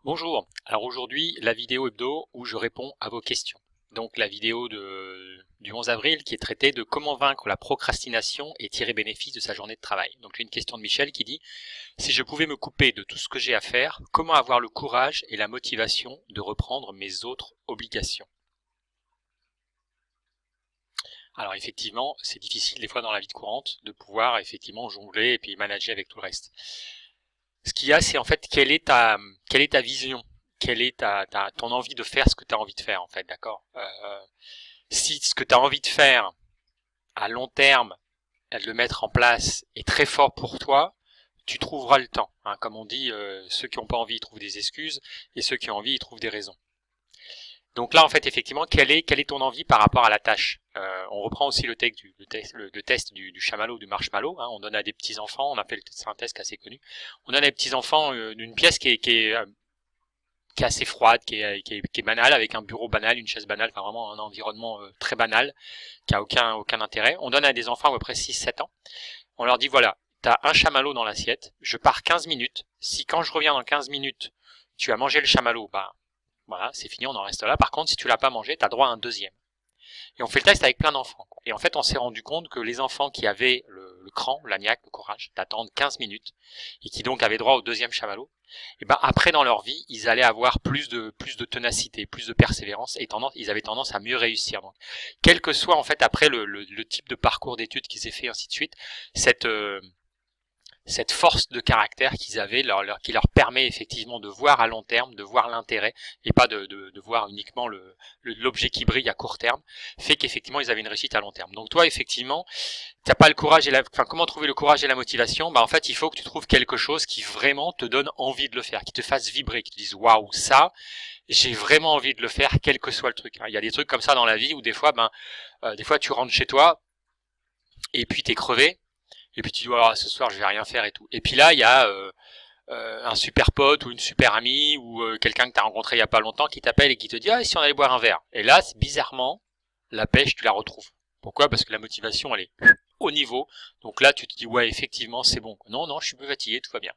Bonjour, alors aujourd'hui la vidéo hebdo où je réponds à vos questions. Donc la vidéo du 11 avril qui est traitée de comment vaincre la procrastination et tirer bénéfice de sa journée de travail. Donc une question de Michel qui dit: si je pouvais me couper de tout ce que j'ai à faire, comment avoir le courage et la motivation de reprendre mes autres obligations? Alors effectivement, c'est difficile des fois dans la vie de courante de pouvoir effectivement jongler et puis manager avec tout le reste. Ce qu'il y a, c'est en fait quelle est ta vision, quelle est ton envie de faire ce que tu as envie de faire en fait, d'accord. Si ce que tu as envie de faire à long terme, de le mettre en place est très fort pour toi, tu trouveras le temps. Hein. Comme on dit, ceux qui n'ont pas envie ils trouvent des excuses et ceux qui ont envie ils trouvent des raisons. Donc là, en fait, effectivement, quelle est ton envie par rapport à la tâche? On reprend aussi le test du chamallow, du marshmallow. Hein. On donne à des petits enfants, on appelle c'est un test assez connu. On donne à des petits enfants d'une pièce qui est assez froide, qui est banale, avec un bureau banal, une chaise banale, enfin vraiment un environnement très banal, qui a aucun intérêt. On donne à des enfants à peu près 6-7 ans. On leur dit voilà, t'as un chamallow dans l'assiette, je pars 15 minutes. Si quand je reviens dans 15 minutes, tu as mangé le chamallow, bah voilà, c'est fini, on en reste là. Par contre, si tu l'as pas mangé, tu as droit à un deuxième. Et on fait le test avec plein d'enfants. Et en fait, on s'est rendu compte que les enfants qui avaient le cran, l'agnac, le courage d'attendre 15 minutes, et qui donc avaient droit au deuxième chamallow, et ben après dans leur vie, ils allaient avoir plus de ténacité, plus de persévérance, et ils avaient tendance à mieux réussir. Donc, quel que soit en fait après le type de parcours d'études qui s'est fait, ainsi de suite, cette force de caractère qu'ils avaient, qui leur permet effectivement de voir à long terme, de voir l'intérêt, et pas de voir uniquement l'objet qui brille à court terme, fait qu'effectivement ils avaient une réussite à long terme. Donc toi, effectivement, t'as pas le courage comment trouver le courage et la motivation? Bah en fait, il faut que tu trouves quelque chose qui vraiment te donne envie de le faire, qui te fasse vibrer, qui te dise waouh, ça, j'ai vraiment envie de le faire, quel que soit le truc. Il y a des trucs comme ça dans la vie où des fois, des fois tu rentres chez toi et puis t'es crevé. Et puis tu dis voilà, ce soir je vais rien faire et tout. Et puis là il y a un super pote ou une super amie ou quelqu'un que tu as rencontré il y a pas longtemps qui t'appelle et qui te dit ah si on allait boire un verre. Et là bizarrement la pêche tu la retrouves. Pourquoi? Parce que la motivation elle est au niveau. Donc là tu te dis ouais effectivement c'est bon. Non je suis peu fatigué, tout va bien.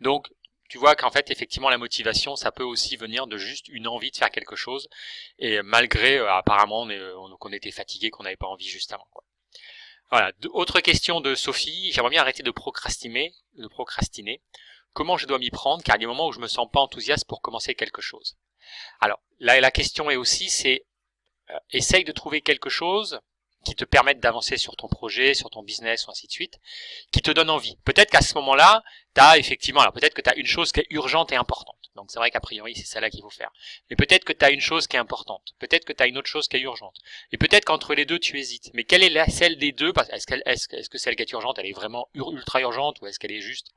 Donc tu vois qu'en fait effectivement la motivation ça peut aussi venir de juste une envie de faire quelque chose et malgré apparemment qu'on était fatigué, qu'on n'avait pas envie juste avant quoi. Voilà. Autre question de Sophie. J'aimerais bien arrêter de procrastiner. Comment je dois m'y prendre? Car il y a des moments où je me sens pas enthousiaste pour commencer quelque chose. Alors, là, la question est aussi, essaye de trouver quelque chose qui te permette d'avancer sur ton projet, sur ton business, ou ainsi de suite, qui te donne envie. Peut-être qu'à ce moment-là, alors peut-être que tu as une chose qui est urgente et importante. Donc c'est vrai qu'a priori, c'est celle-là qu'il faut faire. Mais peut-être que tu as une chose qui est importante. Peut-être que tu as une autre chose qui est urgente. Et peut-être qu'entre les deux, tu hésites. Mais quelle est celle des deux? Est-ce que celle qui est urgente, elle est vraiment ultra urgente, ou est-ce qu'elle est juste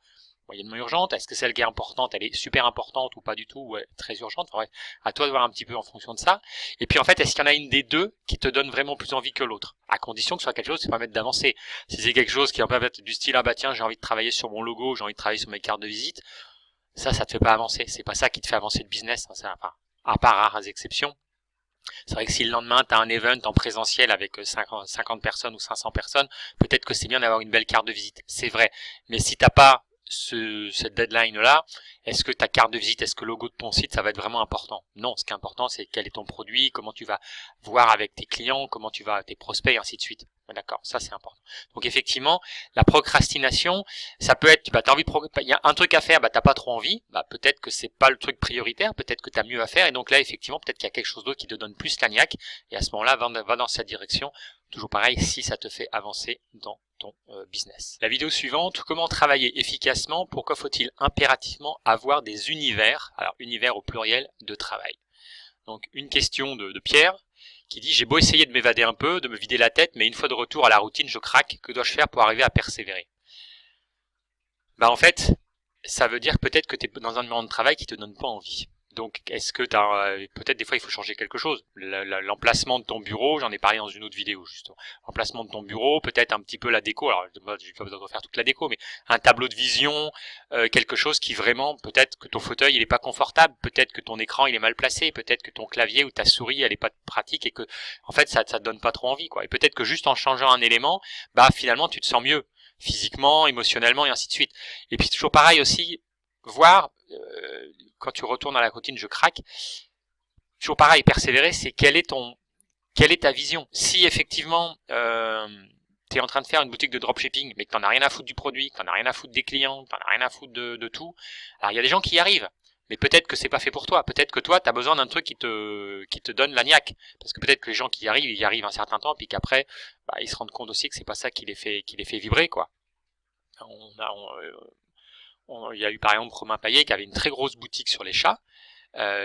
moyennement urgente? Est-ce que celle qui est importante, elle est super importante ou pas du tout, ou très urgente? Enfin, ouais, à toi de voir un petit peu en fonction de ça. Et puis en fait, est-ce qu'il y en a une des deux qui te donne vraiment plus envie que l'autre? À condition que ce soit quelque chose qui permette d'avancer. Si c'est quelque chose qui va être du style ah bah tiens j'ai envie de travailler sur mon logo, j'ai envie de travailler sur mes cartes de visite, ça te fait pas avancer. C'est pas ça qui te fait avancer le business. Hein, enfin, à part rares exceptions. C'est vrai que si le lendemain tu as un event en présentiel avec 50 personnes ou 500 personnes, peut-être que c'est bien d'avoir une belle carte de visite. C'est vrai. Mais si t'as pas cette deadline là, est-ce que ta carte de visite, est-ce que le logo de ton site ça va être vraiment important? Non, ce qui est important c'est quel est ton produit, comment tu vas voir avec tes clients, comment tu vas tes prospects et ainsi de suite. D'accord, ça c'est important. Donc effectivement, la procrastination, ça peut être t'as envie il y a un truc à faire, t'as pas trop envie, peut-être que c'est pas le truc prioritaire, peut-être que t'as mieux à faire et donc là effectivement peut-être qu'il y a quelque chose d'autre qui te donne plus la niaque et à ce moment-là va dans cette direction. Toujours pareil si ça te fait avancer dans ton business. La vidéo suivante, comment travailler efficacement? Pourquoi faut-il impérativement avoir des univers, alors univers au pluriel, de travail? Donc une question de Pierre qui dit j'ai beau essayer de m'évader un peu, de me vider la tête, mais une fois de retour à la routine, je craque. Que dois-je faire pour arriver à persévérer? En fait, ça veut dire peut-être que tu es dans un environnement de travail qui te donne pas envie. Donc, est-ce que peut-être des fois il faut changer quelque chose. L'emplacement de ton bureau, j'en ai parlé dans une autre vidéo justement. L'emplacement de ton bureau, peut-être un petit peu la déco. Alors, je vais pas besoin de refaire toute la déco, mais un tableau de vision, quelque chose qui vraiment, peut-être que ton fauteuil il est pas confortable, peut-être que ton écran il est mal placé, peut-être que ton clavier ou ta souris elle est pas pratique et que en fait ça te donne pas trop envie quoi. Et peut-être que juste en changeant un élément, finalement tu te sens mieux physiquement, émotionnellement et ainsi de suite. Et puis toujours pareil aussi, voir quand tu retournes à la routine je craque, toujours pareil, persévérer, c'est quelle est ta vision. Si effectivement tu es en train de faire une boutique de dropshipping, mais que t'en as rien à foutre du produit, que t'en as rien à foutre des clients, que t'en as rien à foutre de tout, alors il y a des gens qui y arrivent. Mais peut-être que c'est pas fait pour toi. Peut-être que toi, tu as besoin d'un truc qui te donne la niaque. Parce que peut-être que les gens qui y arrivent un certain temps, puis qu'après, ils se rendent compte aussi que c'est pas ça qui les fait vibrer, quoi. Il y a eu par exemple Romain Payet qui avait une très grosse boutique sur les chats,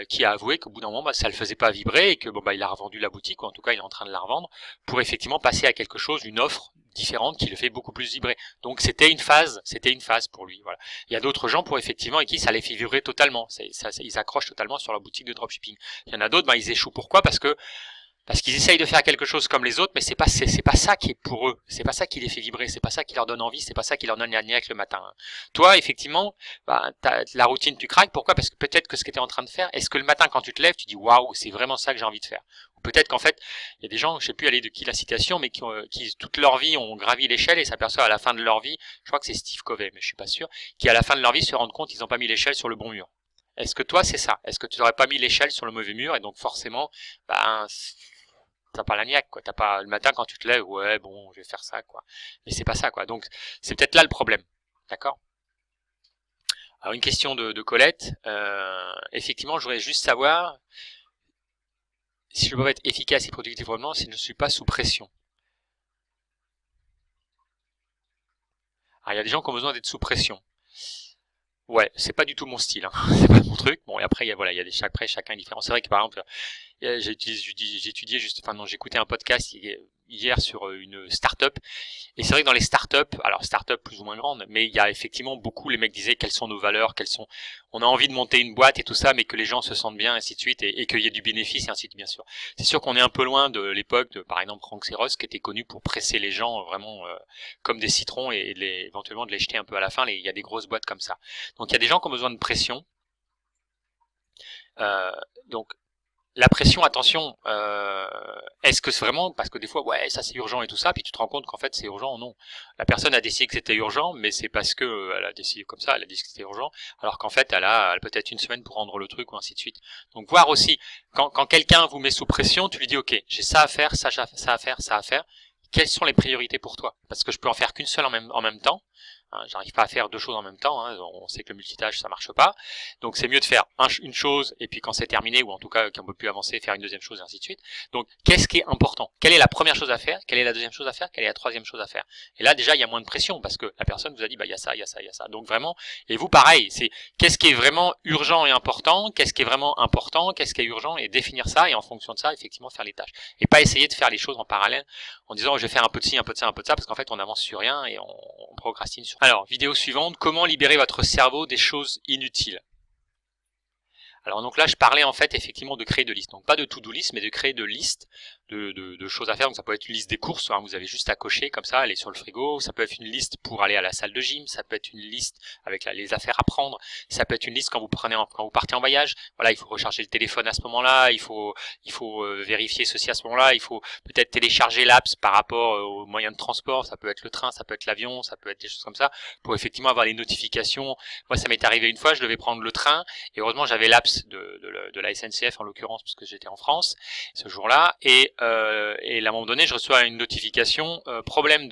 qui a avoué qu'au bout d'un moment, ça le faisait pas vibrer et que il a revendu la boutique, ou en tout cas il est en train de la revendre, pour effectivement passer à quelque chose, une offre différente qui le fait beaucoup plus vibrer. Donc c'était une phase pour lui. Voilà. Il y a d'autres gens pour effectivement et qui ça les fait vibrer totalement. Ils accrochent totalement sur leur boutique de dropshipping. Il y en a d'autres, ils échouent. Pourquoi ? Parce qu'ils essayent de faire quelque chose comme les autres, mais c'est pas ça qui est pour eux. C'est pas ça qui les fait vibrer. C'est pas ça qui leur donne envie. C'est pas ça qui leur donne la niaque le matin. Toi, effectivement, la routine, tu craques. Pourquoi ? Parce que peut-être que ce que tu es en train de faire, est-ce que le matin quand tu te lèves, tu dis waouh, c'est vraiment ça que j'ai envie de faire. Ou peut-être qu'en fait, il y a des gens, je sais plus aller de qui la citation, mais qui toute leur vie ont gravi l'échelle et s'aperçoivent à la fin de leur vie, je crois que c'est Steve Covey, mais je suis pas sûr, qui à la fin de leur vie se rendent compte qu'ils n'ont pas mis l'échelle sur le bon mur. Est-ce que toi c'est ça ? Est-ce que tu n'aurais pas mis l'échelle sur le mauvais mur et donc forcément, t'as pas la niaque, quoi. T'as pas, le matin quand tu te lèves, ouais, bon, je vais faire ça, quoi. Mais c'est pas ça, quoi. Donc, c'est peut-être là le problème. D'accord ? Alors, une question de Colette. Effectivement, je voudrais juste savoir si je peux être efficace et productif vraiment si je ne suis pas sous pression. Alors, il y a des gens qui ont besoin d'être sous pression. Ouais, c'est pas du tout mon style, hein. C'est pas mon truc. Bon, et après, il y a chacun est différent. C'est vrai que par exemple, j'écoutais un podcast hier sur une start-up. Et c'est vrai que dans les start-up, alors start-up plus ou moins grandes, mais il y a effectivement beaucoup, les mecs disaient quelles sont nos valeurs, on a envie de monter une boîte et tout ça, mais que les gens se sentent bien, ainsi de suite, et qu'il y ait du bénéfice, et ainsi de suite, bien sûr. C'est sûr qu'on est un peu loin de l'époque de, par exemple, Franck Serros, qui était connu pour presser les gens vraiment comme des citrons et éventuellement de les jeter un peu à la fin. Il y a des grosses boîtes comme ça. Donc il y a des gens qui ont besoin de pression. Donc la pression, attention, est-ce que c'est vraiment, parce que des fois, ouais, ça c'est urgent et tout ça, puis tu te rends compte qu'en fait c'est urgent, non. La personne a décidé que c'était urgent, mais c'est parce que elle a décidé comme ça, elle a dit que c'était urgent, alors qu'en fait elle a peut-être une semaine pour rendre le truc, ou ainsi de suite. Donc voir aussi, quand quelqu'un vous met sous pression, tu lui dis, ok, j'ai ça à faire, ça à faire, ça à faire, quelles sont les priorités pour toi ? Parce que je peux en faire qu'une seule en même temps. J'arrive pas à faire deux choses en même temps, on sait que le multitâche ça marche pas, donc c'est mieux de faire une chose et puis quand c'est terminé, ou en tout cas qu'on peut plus avancer, faire une deuxième chose et ainsi de suite. Donc qu'est-ce qui est important ? Quelle est la première chose à faire ? Quelle est la deuxième chose à faire ? Quelle est la troisième chose à faire ? Et là déjà il y a moins de pression parce que la personne vous a dit il y a ça, il y a ça, il y a ça. Donc vraiment, et vous pareil, c'est qu'est-ce qui est vraiment urgent et important, qu'est-ce qui est vraiment important, qu'est-ce qui est urgent, et définir ça, et en fonction de ça effectivement faire les tâches. Et pas essayer de faire les choses en parallèle en disant je vais faire un peu de ci, un peu de ça, un peu de ça, parce qu'en fait on avance sur rien et on procrastine sur. Alors, vidéo suivante, comment libérer votre cerveau des choses inutiles. Alors donc là, je parlais en fait effectivement de créer de listes. Donc pas de to-do list, mais de créer de listes de choses à faire. Donc ça peut être une liste des courses, vous avez juste à cocher comme ça, aller sur le frigo. Ça peut être une liste pour aller à la salle de gym. Ça peut être une liste avec les affaires à prendre. Ça peut être une liste quand vous partez en voyage. Voilà, il faut recharger le téléphone à ce moment-là. Il faut vérifier ceci à ce moment-là. Il faut peut-être télécharger l'apps par rapport aux moyens de transport. Ça peut être le train, ça peut être l'avion, ça peut être des choses comme ça pour effectivement avoir les notifications. Moi, ça m'est arrivé une fois, je devais prendre le train et heureusement j'avais l'apps de la SNCF en l'occurrence parce que j'étais en France ce jour-là et à un moment donné je reçois une notification problème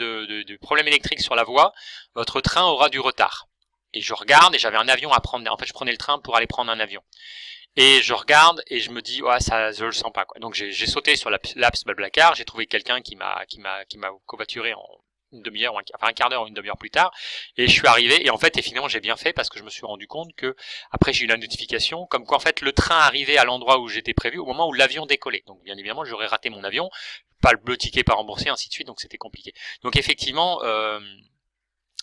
problème électrique sur la voie, votre train aura du retard. Et je regarde et j'avais un avion à prendre, en fait je prenais le train pour aller prendre un avion. Et je regarde et je me dis ouais ça je le sens pas quoi. Donc j'ai sauté sur l'apps Blablacar, j'ai trouvé quelqu'un qui m'a covoituré en une demi-heure, un quart d'heure ou une demi-heure plus tard, et je suis arrivé, et en fait, finalement, j'ai bien fait parce que je me suis rendu compte que, après, j'ai eu la notification, comme quoi, en fait, le train arrivait à l'endroit où j'étais prévu au moment où l'avion décollait. Donc, bien évidemment, j'aurais raté mon avion, pas le ticket pas remboursé, ainsi de suite, donc c'était compliqué. Donc, effectivement,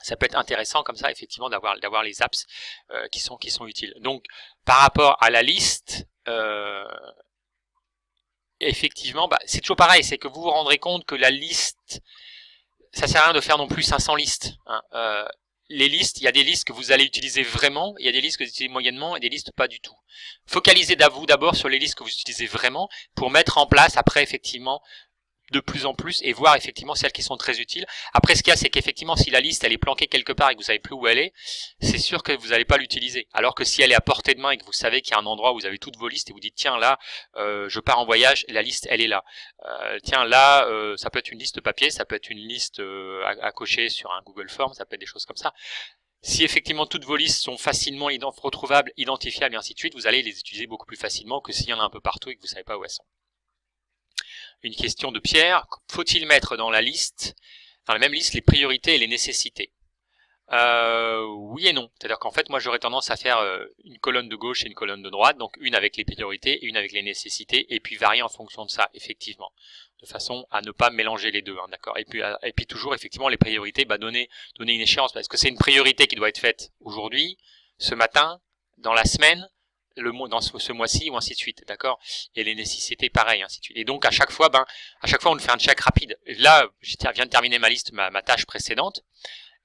ça peut être intéressant comme ça, effectivement, d'avoir les apps qui sont utiles. Donc, par rapport à la liste, effectivement, c'est toujours pareil, c'est que vous vous rendrez compte que la liste, ça sert à rien de faire non plus 500 listes. Les listes, il y a des listes que vous allez utiliser vraiment, il y a des listes que vous utilisez moyennement et des listes pas du tout. Focalisez vous d'abord sur les listes que vous utilisez vraiment pour mettre en place après effectivement de plus en plus et voir effectivement celles qui sont très utiles. Après, ce qu'il y a, c'est qu'effectivement, si la liste elle est planquée quelque part et que vous savez plus où elle est, c'est sûr que vous n'allez pas l'utiliser. Alors que si elle est à portée de main et que vous savez qu'il y a un endroit où vous avez toutes vos listes et vous dites tiens là, je pars en voyage, la liste elle est là. Tiens là, ça peut être une liste papier, ça peut être une liste à cocher sur un Google Form, ça peut être des choses comme ça. Si effectivement toutes vos listes sont facilement retrouvables, identifiables et ainsi de suite, vous allez les utiliser beaucoup plus facilement que s'il y en a un peu partout et que vous savez pas où elles sont. Une question de Pierre, faut-il mettre dans la même liste, les priorités et les nécessités? Oui et non. C'est-à-dire qu'en fait, moi, j'aurais tendance à faire une colonne de gauche et une colonne de droite, donc une avec les priorités et une avec les nécessités, et puis varier en fonction de ça, effectivement, de façon à ne pas mélanger les deux, hein, d'accord. Et puis toujours, effectivement, les priorités, donner une échéance, parce que c'est une priorité qui doit être faite aujourd'hui, ce matin, dans la semaine, dans ce mois-ci ou ainsi de suite, d'accord. Et les nécessités pareil, ainsi de suite. Et donc à chaque fois on fait un check rapide. Et là, je viens de terminer ma liste, ma tâche précédente.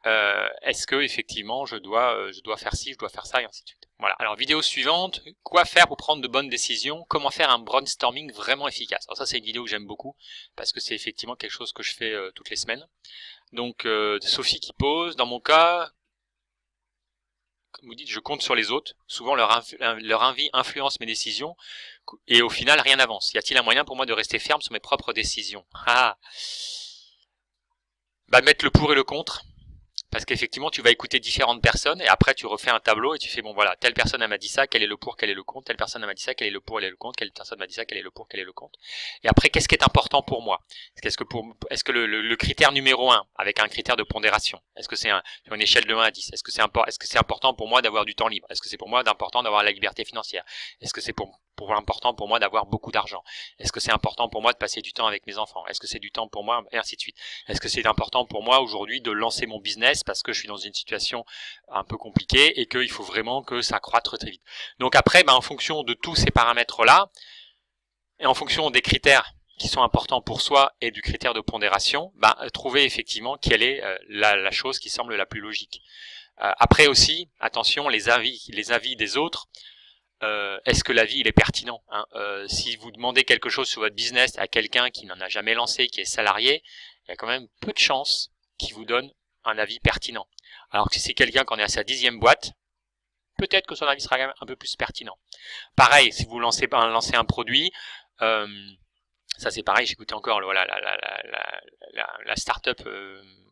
Est-ce que effectivement je dois faire ci, je dois faire ça et ainsi de suite. Voilà. Alors vidéo suivante, quoi faire pour prendre de bonnes décisions, comment faire un brainstorming vraiment efficace. Alors ça c'est une vidéo que j'aime beaucoup parce que c'est effectivement quelque chose que je fais toutes les semaines. Donc Sophie qui pose, dans mon cas, comme vous dites, je compte sur les autres. Souvent, leur envie influence mes décisions. Et au final, rien n'avance. Y a-t-il un moyen pour moi de rester ferme sur mes propres décisions? Mettre le pour et le contre. Parce qu'effectivement, tu vas écouter différentes personnes et après tu refais un tableau et tu fais bon voilà, telle personne m'a dit ça, quel est le pour, quel est le contre, telle personne m'a dit ça, quel est le pour, quel est le contre, telle personne m'a dit ça, quel est le pour, quel est le contre. Et après, qu'est-ce qui est important pour moi? Est-ce que le critère numéro 1 avec un critère de pondération, est-ce que c'est sur une échelle de 1 à 10, est-ce que c'est important pour moi d'avoir du temps libre? Est-ce que c'est pour moi important d'avoir la liberté financière? Est-ce que c'est important pour moi d'avoir beaucoup d'argent? Est-ce que c'est important pour moi de passer du temps avec mes enfants? Est-ce que c'est du temps pour moi, et ainsi de suite? Est-ce que c'est important pour moi aujourd'hui de lancer mon business parce que je suis dans une situation un peu compliquée et qu'il faut vraiment que ça croître très vite? Donc après, en fonction de tous ces paramètres-là, et en fonction des critères qui sont importants pour soi et du critère de pondération, trouver effectivement quelle est la chose qui semble la plus logique. Après aussi, attention, les avis des autres. Est-ce que l'avis il est pertinent, hein? Si vous demandez quelque chose sur votre business à quelqu'un qui n'en a jamais lancé, qui est salarié, il y a quand même peu de chances qu'il vous donne un avis pertinent. Alors que si c'est quelqu'un qui en est à sa 10e boîte, peut-être que son avis sera quand même un peu plus pertinent. Pareil, si vous lancez un produit, ça c'est pareil, j'écoutais encore la start-up,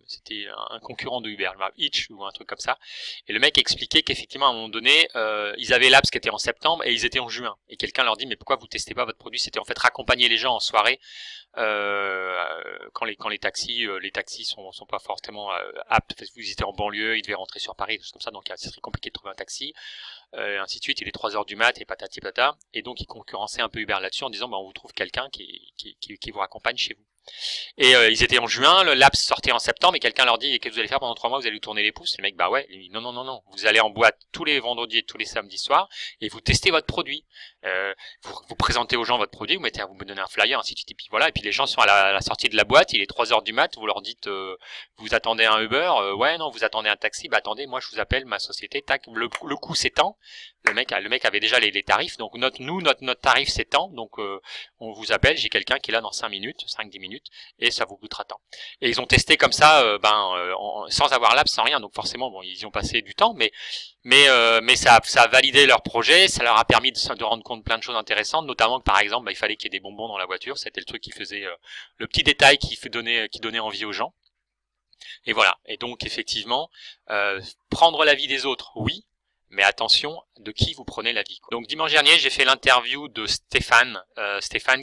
c'était un concurrent de Uber, Hitch ou un truc comme ça, et le mec expliquait qu'effectivement à un moment donné, ils avaient l'apps qui était en septembre et ils étaient en juin, et quelqu'un leur dit mais pourquoi vous testez pas votre produit? C'était en fait raccompagner les gens en soirée quand les taxis sont pas forcément aptes. Vous étiez en banlieue, ils devaient rentrer sur Paris, des choses comme ça, donc c'est très compliqué de trouver un taxi, ainsi de suite. Il est 3h du mat et patati patata, et donc ils concurrençaient un peu Uber là-dessus en disant on vous trouve quelqu'un qui vous raccompagne chez vous. Et ils étaient en juin, le laps sortait en septembre, et quelqu'un leur dit et qu'est-ce que vous allez faire pendant 3 mois? Vous allez lui tourner les pouces? Les mecs ouais. Il dit, non, vous allez en boîte tous les vendredis et tous les samedis soirs et vous testez votre produit. Vous présentez aux gens votre produit, vous me donnez un flyer, ainsi de suite, et puis voilà. Et puis les gens sont à la sortie de la boîte, il est 3h du mat, vous leur dites vous attendez un Uber, ouais non, vous attendez un taxi, attendez, moi je vous appelle ma société, tac, le coût c'est tant. Le mec avait déjà les tarifs, donc notre tarif c'est tant, donc on vous appelle, j'ai quelqu'un qui est là dans 5-10 minutes, et ça vous coûtera tant. Et ils ont testé comme ça, sans avoir l'app, sans rien, donc forcément ils y ont passé du temps, mais ça a validé leur projet, ça leur a permis de rendre compte de plein de choses intéressantes, notamment que par exemple il fallait qu'il y ait des bonbons dans la voiture, c'était le truc qui faisait le petit détail qui donnait envie aux gens. Et voilà. Et donc effectivement, prendre l'avis des autres, oui, mais attention de qui vous prenez l'avis. Donc dimanche dernier, j'ai fait l'interview de Stéphane,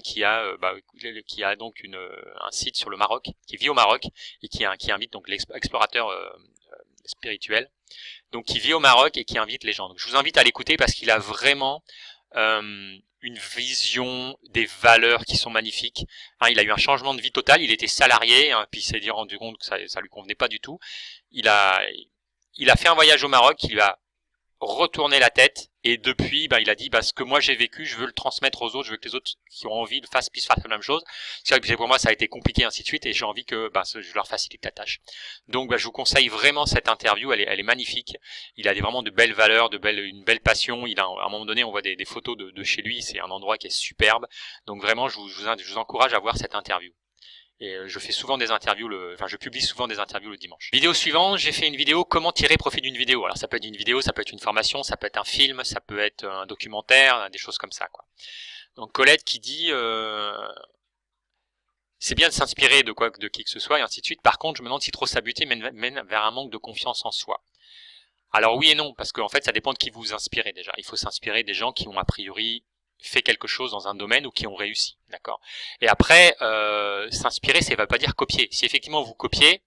qui a donc un site sur le Maroc, qui vit au Maroc et qui invite donc l'explorateur spirituel, donc qui vit au Maroc et qui invite les gens. Donc je vous invite à l'écouter parce qu'il a vraiment une vision des valeurs qui sont magnifiques. Il a eu un changement de vie total, il était salarié, puis il s'est rendu compte que ça lui convenait pas du tout. Il a fait un voyage au Maroc qui lui a retourné la tête, et depuis il a dit ce que moi j'ai vécu, je veux le transmettre aux autres, je veux que les autres qui ont envie puissent faire la même chose. C'est vrai que pour moi ça a été compliqué, ainsi de suite, et j'ai envie que je leur facilite la tâche. Donc je vous conseille vraiment cette interview, elle est magnifique. Il a vraiment de belles valeurs, une belle passion. À un moment donné on voit des photos de chez lui, c'est un endroit qui est superbe. Donc vraiment je vous encourage à voir cette interview. Et je fais souvent des interviews, je publie souvent des interviews le dimanche. Vidéo suivante, j'ai fait une vidéo comment tirer profit d'une vidéo. Alors ça peut être une vidéo, ça peut être une formation, ça peut être un film, ça peut être un documentaire, des choses comme ça, quoi. Donc Colette qui dit c'est bien de s'inspirer de qui que ce soit et ainsi de suite. Par contre, je me demande si trop s'abuter mène vers un manque de confiance en soi. Alors oui et non, parce qu'en fait ça dépend de qui vous inspirez déjà. Il faut s'inspirer des gens qui ont a priori fait quelque chose dans un domaine ou qui ont réussi, d'accord. Et après, s'inspirer, ça ne veut pas dire copier. Si effectivement vous copiez,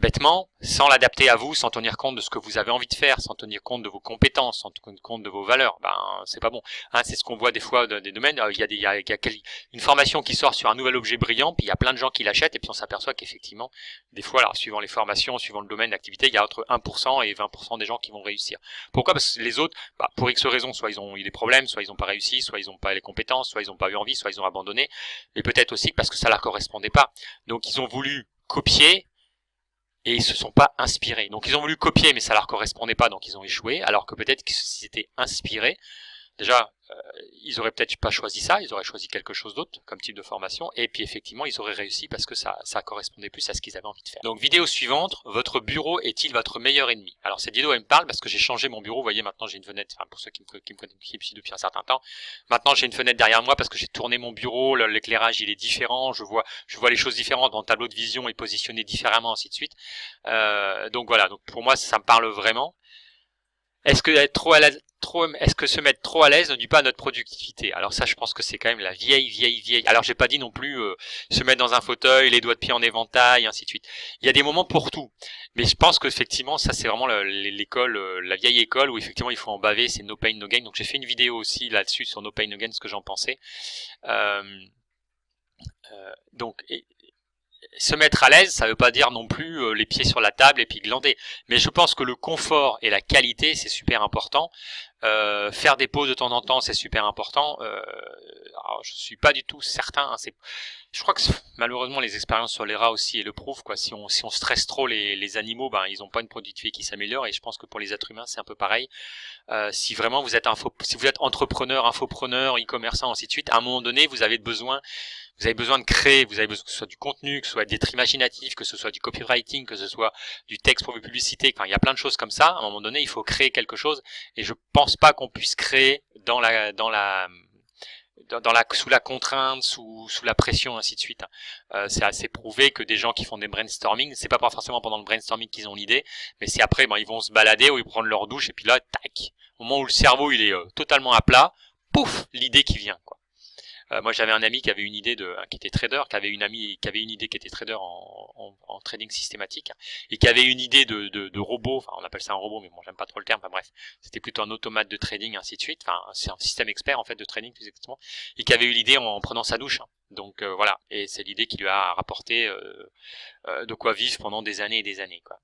bêtement, sans l'adapter à vous, sans tenir compte de ce que vous avez envie de faire, sans tenir compte de vos compétences, sans tenir compte de vos valeurs, c'est pas bon. Hein, c'est ce qu'on voit des fois dans des domaines. Il y a une formation qui sort sur un nouvel objet brillant, puis il y a plein de gens qui l'achètent, et puis on s'aperçoit qu'effectivement, des fois, alors suivant les formations, suivant le domaine d'activité, il y a entre 1% et 20% des gens qui vont réussir. Pourquoi? Parce que les autres, pour X raisons, soit ils ont eu des problèmes, soit ils n'ont pas réussi, soit ils n'ont pas les compétences, soit ils n'ont pas eu envie, soit ils ont abandonné, mais peut-être aussi parce que ça leur correspondait pas. Donc ils ont voulu copier, et ils se sont pas inspirés. Donc ils ont voulu copier, mais ça leur correspondait pas, donc ils ont échoué. Alors que peut-être qu'ils s'étaient inspirés, déjà, ils auraient peut-être pas choisi ça, ils auraient choisi quelque chose d'autre comme type de formation, et puis effectivement ils auraient réussi parce que ça correspondait plus à ce qu'ils avaient envie de faire. Donc vidéo suivante, votre bureau est-il votre meilleur ennemi? Alors cette vidéo elle me parle parce que j'ai changé mon bureau, vous voyez maintenant j'ai une fenêtre, pour ceux qui me connaissent depuis un certain temps, maintenant j'ai une fenêtre derrière moi parce que j'ai tourné mon bureau, l'éclairage il est différent, je vois les choses différentes, mon tableau de vision est positionné différemment, ainsi de suite. Donc voilà, donc pour moi ça me parle vraiment. Est-ce que se mettre trop à l'aise ne nuit pas à notre productivité? Alors ça, je pense que c'est quand même la vieille. Alors j'ai pas dit non plus se mettre dans un fauteuil, les doigts de pied en éventail, ainsi de suite. Il y a des moments pour tout, mais je pense qu'effectivement, ça c'est vraiment l'école, la vieille école où effectivement il faut en baver, c'est no pain no gain. Donc j'ai fait une vidéo aussi là-dessus sur no pain no gain, ce que j'en pensais. Donc se mettre à l'aise, ça veut pas dire non plus les pieds sur la table et puis glander. Mais je pense que le confort et la qualité, c'est super important. Faire des pauses de temps en temps, c'est super important. Alors, je suis pas du tout certain. Hein, je crois que malheureusement les expériences sur les rats aussi le prouvent, quoi. Si on stresse trop les animaux, ils ont pas une productivité qui s'améliore. Et je pense que pour les êtres humains, c'est un peu pareil. Si vraiment vous êtes entrepreneur, infopreneur, e-commerçant, ainsi de suite, à un moment donné, vous avez besoin de créer, vous avez besoin que ce soit du contenu, que ce soit d'être imaginatif, que ce soit du copywriting, que ce soit du texte pour vos publicités. Enfin, il y a plein de choses comme ça. À un moment donné, il faut créer quelque chose. Et je pense pas qu'on puisse créer sous la contrainte, sous la pression, ainsi de suite. C'est assez prouvé que des gens qui font des brainstorming, c'est pas forcément pendant le brainstorming qu'ils ont l'idée, mais c'est après, ils vont se balader ou ils prennent leur douche et puis là, tac, au moment où le cerveau il est totalement à plat, pouf, l'idée qui vient, quoi. Moi, j'avais un ami qui avait une idée qui était trader, qui avait une idée qui était trader en trading systématique, et qui avait une idée de robot, enfin, on appelle ça un robot, mais bon, j'aime pas trop le terme, enfin bref, c'était plutôt un automate de trading, ainsi de suite, enfin, c'est un système expert, en fait, de trading, plus exactement, et qui avait eu l'idée en prenant sa douche, hein. Donc, voilà. Et c'est l'idée qui lui a rapporté, de quoi vivre pendant des années et des années, quoi.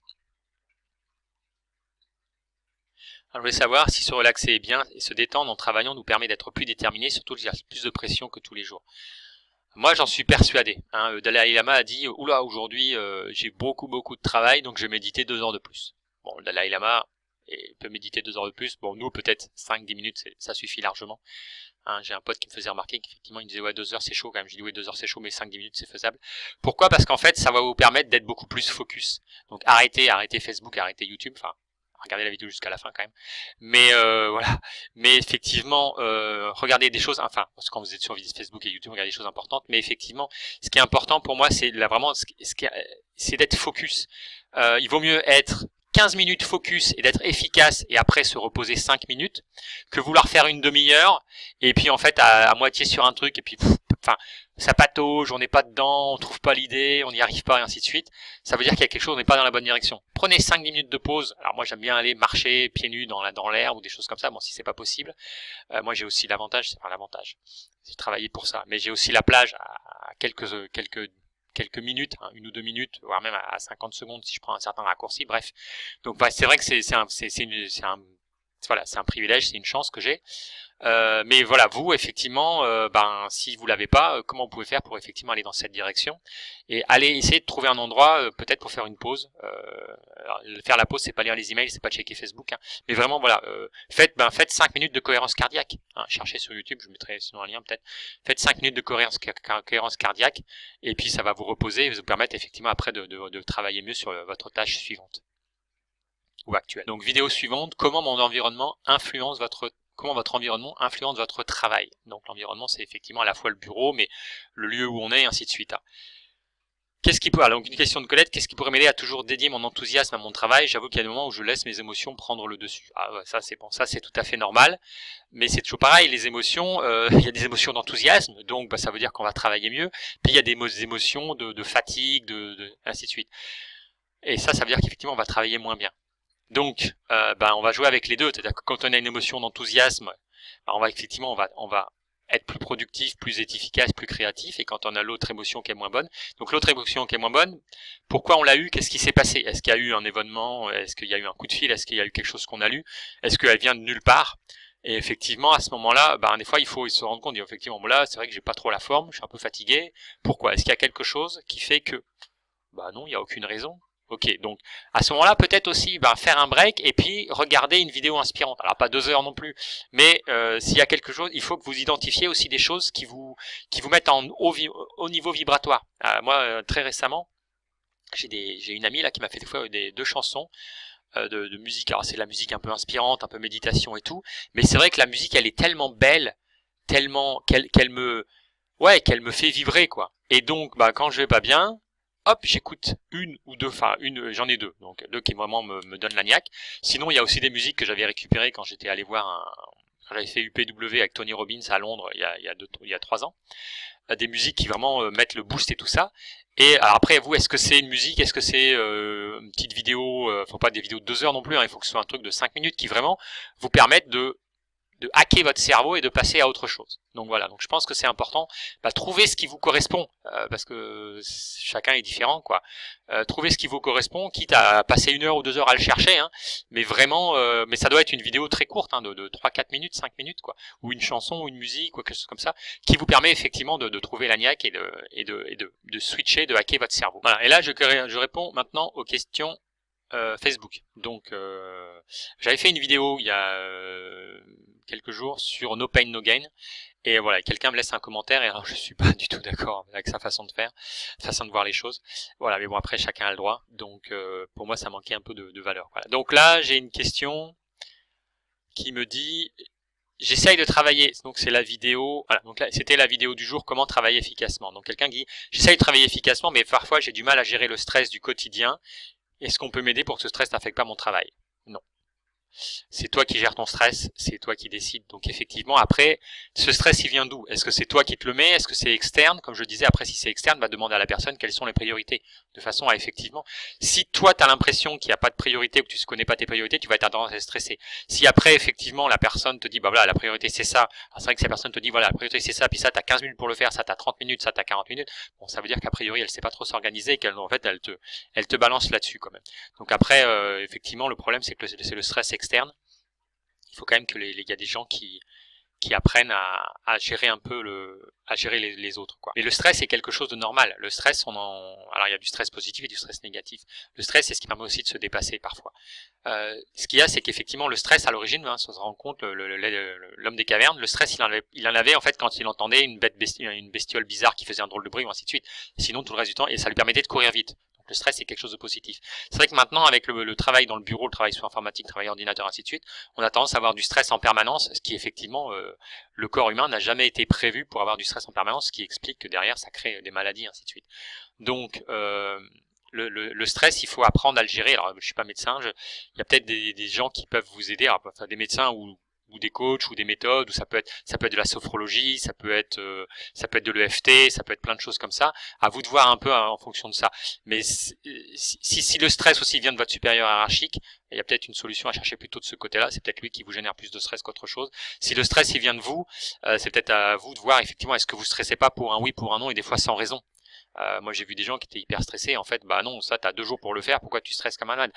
Alors, je voulais savoir si se relaxer bien et se détendre en travaillant nous permet d'être plus déterminés, surtout qu'il y a plus de pression que tous les jours. Moi, j'en suis persuadé. Hein. Dalai Lama a dit, oula, aujourd'hui, j'ai beaucoup de travail, donc je vais méditer 2 heures de plus. Bon, le Dalai Lama peut méditer 2 heures de plus. Bon, nous, peut-être 5-10 minutes, ça suffit largement. Hein, j'ai un pote qui me faisait remarquer qu'effectivement, il me disait, ouais, 2 heures, c'est chaud quand même. Je dis, ouais, 2 heures, c'est chaud, mais 5-10 minutes, c'est faisable. Pourquoi? Parce qu'en fait, ça va vous permettre d'être beaucoup plus focus. Donc, arrêtez Facebook, arrêtez YouTube, enfin, regardez la vidéo jusqu'à la fin quand même. Mais voilà. Mais effectivement, regardez des choses. Enfin, parce que quand vous êtes sur Facebook et YouTube, regardez des choses importantes. Mais effectivement, ce qui est important pour moi, c'est là vraiment, c'est d'être focus. Il vaut mieux être 15 minutes focus et d'être efficace et après se reposer 5 minutes que vouloir faire une demi-heure et puis en fait à moitié sur un truc et puis ça patauge, on n'est pas dedans, on trouve pas l'idée, on n'y arrive pas et ainsi de suite. Ça veut dire qu'il y a quelque chose, on n'est pas dans la bonne direction. Prenez 5-10 minutes de pause. Alors moi j'aime bien aller marcher pieds nus dans l'air ou des choses comme ça. Bon, si c'est pas possible, moi j'ai aussi l'avantage, j'ai travaillé pour ça, mais j'ai aussi la plage à quelques minutes, hein, 1 ou 2 minutes, voire même à 50 secondes si je prends un certain raccourci, bref. Donc c'est vrai que c'est voilà, c'est un privilège, c'est une chance que j'ai. Mais voilà, vous effectivement, si vous l'avez pas, comment vous pouvez faire pour effectivement aller dans cette direction et aller essayer de trouver un endroit, peut-être pour faire une pause. Alors, faire la pause, c'est pas lire les emails, c'est pas checker Facebook, hein, mais vraiment voilà, faites 5 minutes de cohérence cardiaque. Hein, cherchez sur YouTube, je mettrai sinon un lien peut-être. Faites 5 minutes de cohérence cardiaque et puis ça va vous reposer et vous permettre effectivement après de travailler mieux sur votre tâche suivante ou actuelle. Donc vidéo suivante, comment votre environnement influence votre travail. Donc l'environnement, c'est effectivement à la fois le bureau, mais le lieu où on est, et ainsi de suite. Alors, donc une question de Colette, qu'est-ce qui pourrait m'aider à toujours dédier mon enthousiasme à mon travail? J'avoue qu'il y a des moments où je laisse mes émotions prendre le dessus. Ah ouais, ça c'est bon, ça c'est tout à fait normal, mais c'est toujours pareil, les émotions, il y a des émotions d'enthousiasme, donc ça veut dire qu'on va travailler mieux, puis il y a des émotions de fatigue, ainsi de suite. Et ça veut dire qu'effectivement on va travailler moins bien. Donc, on va jouer avec les deux. C'est-à-dire que quand on a une émotion d'enthousiasme, on va être plus productif, plus efficace, plus créatif. Et quand on a l'autre émotion qui est moins bonne, donc l'autre émotion qui est moins bonne, pourquoi on l'a eu? Qu'est-ce qui s'est passé? Est-ce qu'il y a eu un événement? Est-ce qu'il y a eu un coup de fil? Est-ce qu'il y a eu quelque chose qu'on a lu? Est-ce qu'elle vient de nulle part? Et effectivement, à ce moment-là, des fois, il faut se rendre compte. Effectivement, là, c'est vrai que j'ai pas trop la forme, je suis un peu fatigué. Pourquoi? Est-ce qu'il y a quelque chose qui fait que? Non, il n'y a aucune raison. Ok, donc à ce moment-là, peut-être aussi faire un break et puis regarder une vidéo inspirante. Alors pas 2 heures non plus, mais s'il y a quelque chose, il faut que vous identifiez aussi des choses qui vous mettent au niveau vibratoire. Moi, très récemment, j'ai une amie là qui m'a fait des fois 2 chansons de musique. Alors c'est de la musique un peu inspirante, un peu méditation et tout, mais c'est vrai que la musique, elle est tellement belle, tellement qu'elle me fait vibrer quoi. Et donc quand je vais pas bien, hop, j'écoute une ou deux, j'en ai 2, donc 2 qui vraiment me donnent la niaque. Sinon, il y a aussi des musiques que j'avais récupérées quand j'étais allé voir quand j'avais fait UPW avec Tony Robbins à Londres il y a 3 ans. Des musiques qui vraiment mettent le boost et tout ça. Et alors après, vous, est-ce que c'est une musique, est-ce que c'est une petite vidéo, faut pas des vidéos de 2 heures non plus, hein, il faut que ce soit un truc de 5 minutes qui vraiment vous permettent de hacker votre cerveau et de passer à autre chose. Donc voilà, donc je pense que c'est important. Trouver ce qui vous correspond, parce que chacun est différent, quoi. Trouver ce qui vous correspond, quitte à passer 1 heure ou 2 heures à le chercher, hein, mais vraiment, mais ça doit être une vidéo très courte, hein, de 3-4 minutes, 5 minutes, quoi, ou une chanson, ou une musique, ou quelque chose comme ça, qui vous permet effectivement de trouver la niaque et de switcher, de hacker votre cerveau. Voilà. Et là, je réponds maintenant aux questions Facebook. Donc, j'avais fait une vidéo il y a quelques jours sur No Pain No Gain, et voilà, quelqu'un me laisse un commentaire, et alors je suis pas du tout d'accord avec sa façon de faire, façon de voir les choses. Voilà, mais bon, après chacun a le droit, donc pour moi ça manquait un peu de valeur. Voilà. Donc là, j'ai une question qui me dit, j'essaye de travailler, donc c'est la vidéo, voilà, donc là c'était la vidéo du jour, comment travailler efficacement. Donc quelqu'un dit, j'essaye de travailler efficacement, mais parfois j'ai du mal à gérer le stress du quotidien. Est-ce qu'on peut m'aider pour que ce stress n'affecte pas mon travail? Non. C'est toi qui gères ton stress, c'est toi qui décides. Donc effectivement, après, ce stress, il vient d'où? Est-ce que c'est toi qui te le mets? Est-ce que c'est externe? Comme je disais, après, si c'est externe, demander à la personne quelles sont les priorités. De façon à effectivement, si toi, tu as l'impression qu'il n'y a pas de priorité ou que tu ne connais pas tes priorités, tu vas être tendance à stresser. Si après, effectivement, la personne te dit, voilà, la priorité c'est ça. C'est vrai que si la personne te dit, voilà, la priorité c'est ça, puis ça, t'as 15 minutes pour le faire, ça, t'as 30 minutes, ça, t'as 40 minutes. Bon, ça veut dire qu'a priori, elle sait pas trop s'organiser et qu'elle, en fait, elle te balance là-dessus quand même. Donc après, effectivement, le problème, c'est que c'est le stress externe. Il faut quand même que il y a des gens qui apprennent à gérer un peu à gérer les autres, quoi. Mais le stress est quelque chose de normal. Le stress, alors il y a du stress positif et du stress négatif. Le stress, c'est ce qui permet aussi de se dépasser parfois. Ce qu'il y a, c'est qu'effectivement, le stress à l'origine, hein, ça se rend compte, l'homme des cavernes, le stress, il en avait en fait quand il entendait une bestiole bizarre qui faisait un drôle de bruit ou ainsi de suite. Sinon, tout le reste du temps, et ça lui permettait de courir vite. Le stress, c'est quelque chose de positif. C'est vrai que maintenant, avec le travail dans le bureau, le travail sur informatique, le travail ordinateur, ainsi de suite, on a tendance à avoir du stress en permanence, ce qui effectivement, le corps humain n'a jamais été prévu pour avoir du stress en permanence, ce qui explique que derrière, ça crée des maladies, ainsi de suite. Donc, le stress, il faut apprendre à le gérer. Alors, je suis pas médecin, il y a peut-être des gens qui peuvent vous aider, alors, enfin, des médecins ou des coachs ou des méthodes, ou ça peut être de la sophrologie, ça peut être de l'EFT, ça peut être plein de choses comme ça. À vous de voir un peu en fonction de ça. Mais si le stress aussi vient de votre supérieur hiérarchique, il y a peut-être une solution à chercher plutôt de ce côté-là. C'est peut-être lui qui vous génère plus de stress qu'autre chose. Si le stress il vient de vous, c'est peut-être à vous de voir effectivement est-ce que vous stressez pas pour un oui, pour un non, et des fois sans raison. Moi j'ai vu des gens qui étaient hyper stressés. En fait, non, ça t'as 2 jours pour le faire. Pourquoi tu stresses comme un malade?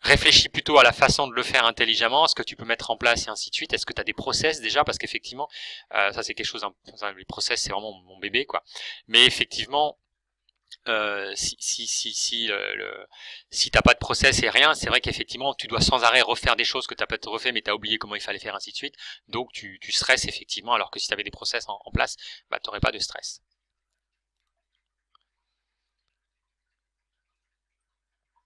Réfléchis plutôt à la façon de le faire intelligemment, ce que tu peux mettre en place et ainsi de suite. Est-ce que tu as des process déjà? Parce qu'effectivement, ça c'est quelque chose, les process c'est vraiment mon bébé, quoi. Mais effectivement, si t'as pas de process et rien, c'est vrai qu'effectivement tu dois sans arrêt refaire des choses que t'as peut-être refait mais t'as oublié comment il fallait faire, ainsi de suite. Donc tu stresses effectivement, alors que si t'avais des process en place, bah t'aurais pas de stress.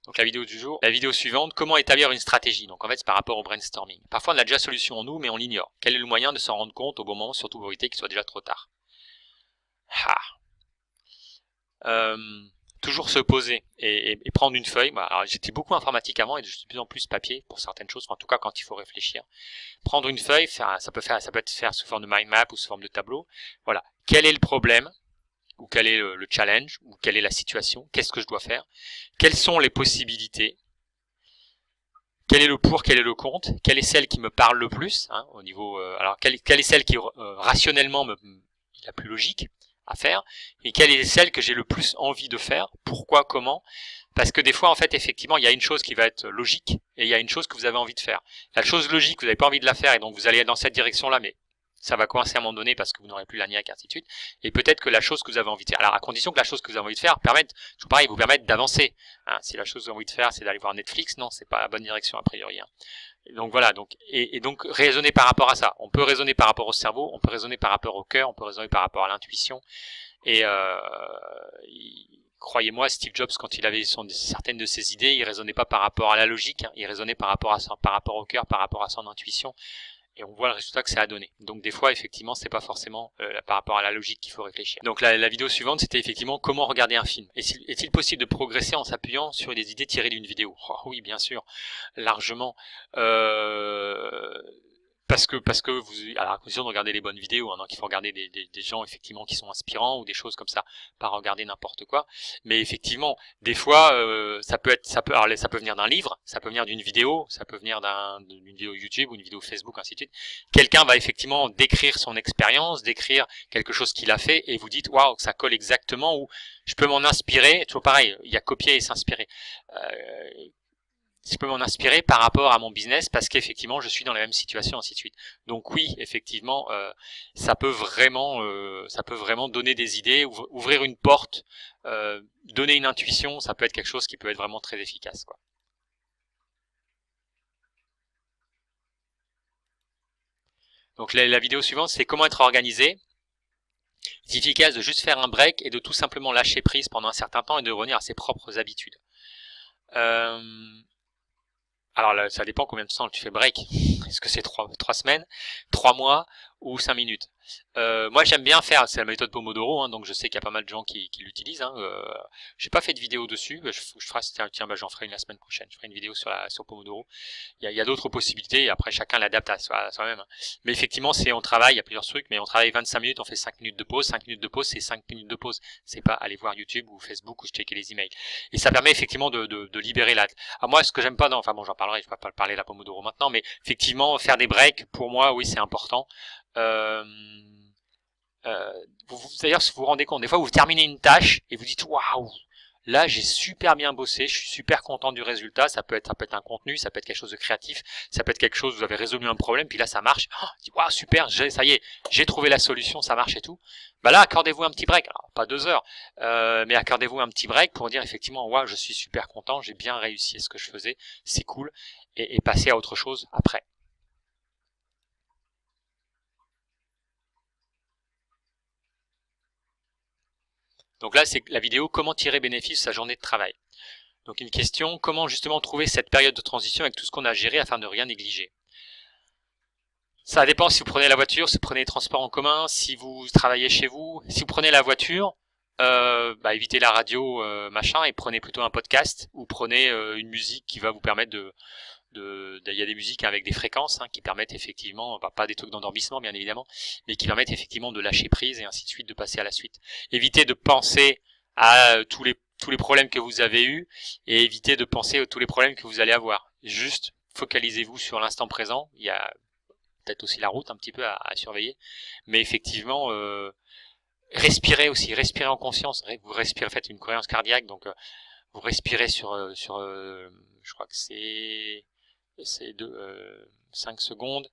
Donc la vidéo du jour, la vidéo suivante, comment établir une stratégie. Donc en fait c'est par rapport au brainstorming. Parfois on a déjà la solution en nous mais on l'ignore. Quel est le moyen de s'en rendre compte au bon moment, surtout pour éviter qu'il soit déjà trop tard? Euh, Toujours se poser et prendre une feuille. Alors, j'étais beaucoup informatique avant et je suis de plus en plus papier pour certaines choses, en tout cas quand il faut réfléchir. Prendre une feuille, ça peut être fait sous forme de mind map ou sous forme de tableau. Voilà. Quel est le problème? Ou quel est le challenge? Ou quelle est la situation? Qu'est-ce que je dois faire? Quelles sont les possibilités? Quel est le pour, quel est le contre? Quelle est celle qui me parle le plus, hein, au niveau alors quelle est celle qui rationnellement est la plus logique à faire, et quelle est celle que j'ai le plus envie de faire? Pourquoi? Comment? Parce que des fois en fait effectivement il y a une chose qui va être logique et il y a une chose que vous avez envie de faire. La chose logique vous n'avez pas envie de la faire et donc vous allez dans cette direction là, mais ça va coincer à un moment donné parce que vous n'aurez plus la niaque, ainsi de suite. Et peut-être que la chose que vous avez envie de faire, alors à condition que la chose que vous avez envie de faire permette, toujours pareil, vous permette d'avancer. Hein, si la chose que vous avez envie de faire, c'est d'aller voir Netflix, non, c'est pas la bonne direction a priori. Hein. Et donc voilà, et donc raisonner par rapport à ça. On peut raisonner par rapport au cerveau, on peut raisonner par rapport au cœur, on peut raisonner par rapport à l'intuition. Et croyez-moi, Steve Jobs, quand il avait certaines de ses idées, il raisonnait pas par rapport à la logique, hein, il raisonnait par rapport au cœur, par rapport à son intuition. Et on voit le résultat que ça a donné. Donc des fois, effectivement, c'est pas forcément par rapport à la logique qu'il faut réfléchir. Donc la vidéo suivante, c'était effectivement comment regarder un film. Est-il possible de progresser en s'appuyant sur des idées tirées d'une vidéo? Oh, oui, bien sûr, largement. Parce que vous, alors à condition de regarder les bonnes vidéos, hein, donc il faut regarder des gens effectivement qui sont inspirants ou des choses comme ça, pas regarder n'importe quoi. Mais effectivement, des fois, ça peut venir d'un livre, ça peut venir d'une vidéo, ça peut venir d'une vidéo YouTube ou une vidéo Facebook, ainsi de suite. Quelqu'un va effectivement décrire son expérience, décrire quelque chose qu'il a fait, et vous dites waouh, ça colle exactement, ou je peux m'en inspirer. Toujours pareil, il y a copier et s'inspirer. Je peux m'en inspirer par rapport à mon business parce qu'effectivement je suis dans la même situation, ainsi de suite. Donc oui, effectivement, ça peut vraiment donner des idées, ouvrir une porte, donner une intuition, ça peut être quelque chose qui peut être vraiment très efficace, quoi. Donc la vidéo suivante, c'est comment être organisé. C'est efficace de juste faire un break et de tout simplement lâcher prise pendant un certain temps et de revenir à ses propres habitudes. Alors là, ça dépend combien de temps tu fais break. Est-ce que c'est 3 semaines, 3 mois ou 5 minutes? Moi j'aime bien faire, c'est la méthode Pomodoro, hein, donc je sais qu'il y a pas mal de gens qui l'utilisent. Hein, j'ai pas fait de vidéo dessus, je ferai, tiens, j'en ferai une la semaine prochaine. Je ferai une vidéo sur Pomodoro. Il y a d'autres possibilités, et après chacun l'adapte à soi-même. Hein. Mais effectivement, c'est on travaille, il y a plusieurs trucs, mais on travaille 25 minutes, on fait 5 minutes de pause. 5 minutes de pause, c'est 5 minutes de pause. C'est pas aller voir YouTube ou Facebook ou checker les emails. Et ça permet effectivement de libérer la. Alors moi, ce que j'aime pas, enfin bon, j'en parlerai, je vais pas parler de la Pomodoro maintenant, mais effectivement, faire des breaks, pour moi, oui, c'est important. D'ailleurs, si vous vous rendez compte, des fois vous terminez une tâche et vous dites waouh, là j'ai super bien bossé, je suis super content du résultat. Ça peut être un contenu, ça peut être quelque chose de créatif, ça peut être quelque chose, vous avez résolu un problème, puis là ça marche. Oh, waouh, super, ça y est, j'ai trouvé la solution, ça marche et tout. Bah là, accordez-vous un petit break, alors, pas 2 heures, mais accordez-vous un petit break pour dire effectivement, waouh, je suis super content, j'ai bien réussi à ce que je faisais, c'est cool, et passer à autre chose après. Donc là, c'est la vidéo comment tirer bénéfice de sa journée de travail. Donc une question, comment justement trouver cette période de transition avec tout ce qu'on a géré afin de rien négliger. Ça dépend si vous prenez la voiture, si vous prenez les transports en commun, si vous travaillez chez vous. Si vous prenez la voiture, évitez la radio, machin, et prenez plutôt un podcast ou prenez une musique qui va vous permettre il y a des musiques avec des fréquences qui permettent effectivement, pas des trucs d'endormissement bien évidemment, mais qui permettent effectivement de lâcher prise et ainsi de suite, de passer à la suite. Évitez de penser à tous les problèmes que vous avez eus et évitez de penser à tous les problèmes que vous allez avoir. Juste focalisez-vous sur l'instant présent. Il y a peut-être aussi la route un petit peu à surveiller, mais effectivement respirez aussi, respirez en conscience. Vous respirez, faites une cohérence cardiaque, donc Vous respirez je crois que c'est 5 secondes.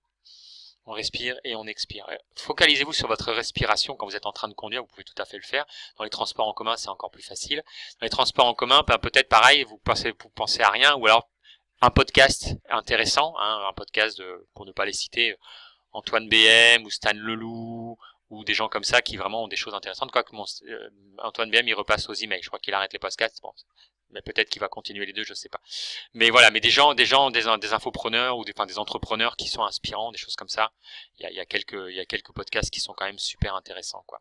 On respire et on expire. Focalisez-vous sur votre respiration quand vous êtes en train de conduire, vous pouvez tout à fait le faire. Dans les transports en commun, c'est encore plus facile. Dans les transports en commun, peut-être pareil, vous pensez à rien, ou alors un podcast intéressant, hein, un podcast pour ne pas les citer, Antoine BM ou Stan Leloup, ou des gens comme ça qui vraiment ont des choses intéressantes. Quoique Antoine BM, il repasse aux emails. Je crois qu'il arrête les podcasts. Bon, mais peut-être qu'il va continuer les deux, je sais pas. Mais voilà, mais des infopreneurs ou des entrepreneurs qui sont inspirants, des choses comme ça. Il y a quelques podcasts qui sont quand même super intéressants, quoi.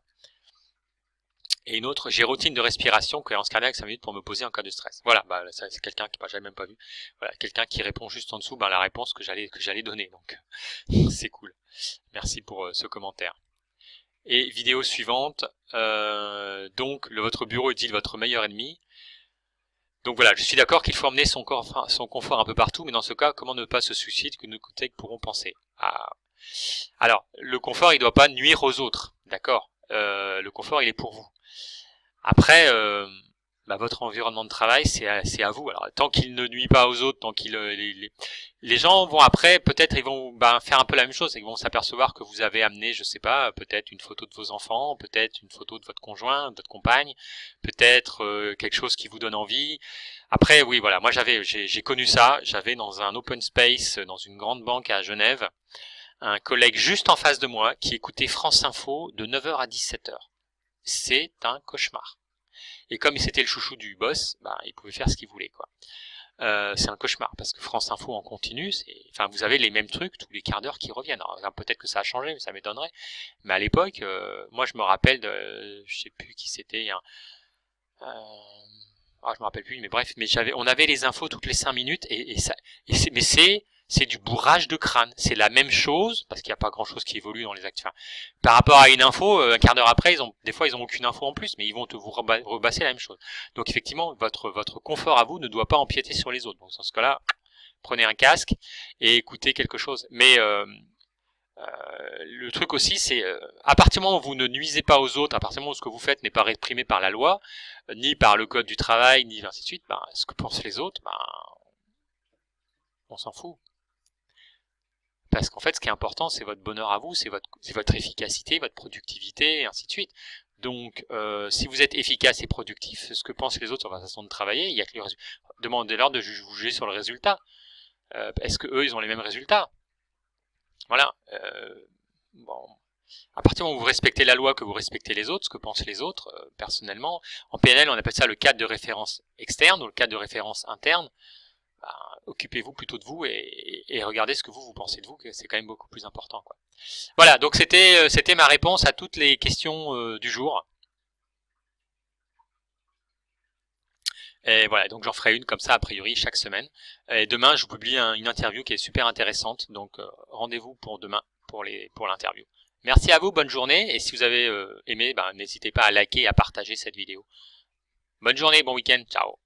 Et une autre, j'ai routine de respiration, cohérence cardiaque, 5 minutes pour me poser en cas de stress. Voilà, ça c'est quelqu'un qui j'avais même pas vu. Voilà, quelqu'un qui répond juste en dessous, la réponse que j'allais donner. Donc c'est cool. Merci pour ce commentaire. Et vidéo suivante. Donc votre bureau est-il votre meilleur ennemi? Donc voilà, je suis d'accord qu'il faut emmener son confort un peu partout, mais dans ce cas, comment ne pas se soucier que nos collègues pourront penser? Alors, le confort, il ne doit pas nuire aux autres, d'accord? Le confort, il est pour vous. Après, votre environnement de travail, c'est à vous. Alors, tant qu'il ne nuit pas aux autres, tant qu'il les gens vont après, peut-être ils vont faire un peu la même chose, ils vont s'apercevoir que vous avez amené, je sais pas, peut-être une photo de vos enfants, peut-être une photo de votre conjoint, de votre compagne, peut-être quelque chose qui vous donne envie. Après, oui, voilà, moi j'ai connu ça. J'avais dans un open space, dans une grande banque à Genève, un collègue juste en face de moi qui écoutait France Info de 9h à 17h. C'est un cauchemar. Et comme c'était le chouchou du boss, il pouvait faire ce qu'il voulait, quoi. C'est un cauchemar parce que France Info en continu, vous avez les mêmes trucs tous les quarts d'heure qui reviennent. Alors peut-être que ça a changé, mais ça m'étonnerait. Mais à l'époque, moi je me rappelle je sais plus qui c'était. Je me rappelle plus, mais bref, on avait les infos toutes les 5 minutes mais c'est du bourrage de crâne. C'est la même chose, parce qu'il n'y a pas grand chose qui évolue dans les actes. Par rapport à une info, un quart d'heure après, des fois ils ont aucune info en plus, mais ils vont vous rebasser la même chose. Donc effectivement, votre confort à vous ne doit pas empiéter sur les autres. Donc dans ce cas-là, prenez un casque et écoutez quelque chose. Mais le truc aussi, c'est à partir du moment où vous ne nuisez pas aux autres, à partir du moment où ce que vous faites n'est pas réprimé par la loi, ni par le code du travail, ni ainsi de suite, ce que pensent les autres, on s'en fout. Parce qu'en fait, ce qui est important, c'est votre bonheur à vous, c'est votre efficacité, votre productivité, et ainsi de suite. Donc, si vous êtes efficace et productif, ce que pensent les autres sur votre façon de travailler, il y a que demandez-leur de vous juger sur le résultat. Est-ce que eux, ils ont les mêmes résultats? Voilà. À partir du moment où vous respectez la loi, que vous respectez les autres, ce que pensent les autres, personnellement, en PNL, on appelle ça le cadre de référence externe ou le cadre de référence interne. Occupez-vous plutôt de vous et regardez ce que vous pensez de vous, que c'est quand même beaucoup plus important, quoi. Voilà, donc c'était ma réponse à toutes les questions du jour. Et voilà, donc j'en ferai une comme ça a priori chaque semaine. Et demain, je vous publie une interview qui est super intéressante, donc rendez-vous pour demain pour l'interview. Merci à vous, bonne journée, et si vous avez aimé, n'hésitez pas à liker et à partager cette vidéo. Bonne journée, bon week-end, ciao.